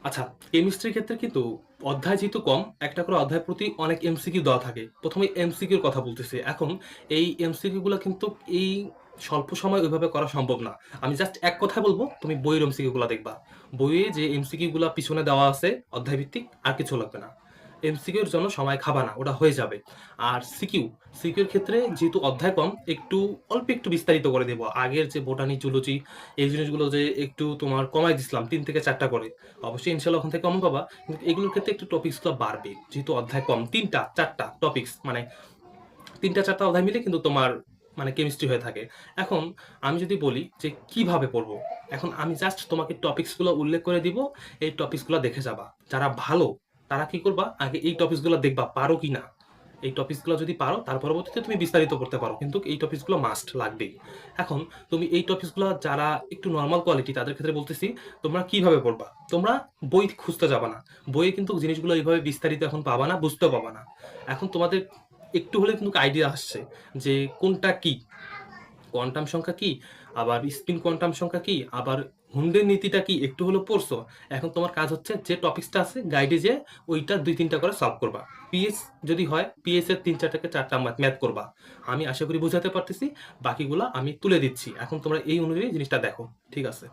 আচ্ছা, কেমিস্ট্রির ক্ষেত্রে কিন্তু অধ্যায় যেহেতু কম, একটা করে অধ্যায় প্রতি অনেক এমসিকিউ দেওয়া থাকে। ১ম এই এমসিকিউর কথা বলতেছি। এখন এই এমসিকিউ গুলা কিন্তু এই স্বল্প সময়ে ওইভাবে করা সম্ভব না। আমি জাস্ট এক কথায় বলব, তুমি বইয়ের এমসিকিউ গুলা দেখবা। বইয়ে যে এমসিকিউ গুলা পিছনে দেওয়া আছে অধ্যায় ভিত্তিক, আর কিছু লাগবে না। এমসিকিউর জন্য সময় খাবা না, ওটা হয়ে যাবে। আর সিকিউর ক্ষেত্রে যেহেতু অধ্যায় কম, অল্প একটু বিস্তারিত করে দেব। আগের যে বোটানি, জুলজি এই জিনিসগুলো যে একটু তোমার কমাই দিছিলাম ৩ থেকে ৪ টা করে। অবশ্যই ইনশাআল্লাহ ওখান থেকে কমন পাবা। কিন্তু এগুলোর ক্ষেত্রে একটু টপিকসগুলো বাড়বে। যেহেতু অধ্যায় কম, ৩ টা ৪ টা টপিকস মানে ৩ টা ৪ টা অধ্যায় মিলে কিন্তু তোমার মানে কেমিস্ট্রি হয়ে থাকে। এখন আমি যদি বলি যে কিভাবে পড়বো? এখন আমি জাস্ট তোমাকে টপিকসগুলো উল্লেখ করে দিব। এই টপিকসগুলো দেখে যাবা। যারা ভালো তারা কি করবা? আগে এই টপিকসগুলো দেখবা পারো কিনা। এই টপিকসগুলো যদি পারো তার পরবর্তীতে তুমি বিস্তারিত করতে পারো। কিন্তু এই টপিকসগুলো মাস্ট লাগবেই। এখন তুমি এই টপিকসগুলো যারা একটু নরমাল কোয়ালিটি তাদের ক্ষেত্রে বলতেছি, তোমরা কিভাবে পড়বা? তোমরা বই খুঁজতে যাবা না। বইয়ে কিন্তু জিনিসগুলো এইভাবে বিস্তারিত এখন পাবা না, বুঝতেও পাবা না। এখন তোমাদের একটু হলেও কিন্তু আইডিয়া আসছে যে কোনটা কি, কোয়ান্টাম সংখ্যা কি, আবার স্পিন কোয়ান্টাম সংখ্যা কি, আবার হুন্ডের নীতিটা কি একটু হলেও পড়ছো। এখন তোমার কাজ হচ্ছে যে টপিকসটা আছে গাইডে যে ওইটা ২-৩টা করে সলভ করবা। পিএস যদি হয় পিএস এর ৩-৪ থেকে ৪ টা ম্যাথ করবা। আমি আশা করি বুঝাতে পারতেছি। বাকিগুলা আমি তুলে দিচ্ছি। এখন তোমরা এই অনুযায়ী জিনিসটা দেখো। ঠিক আছে?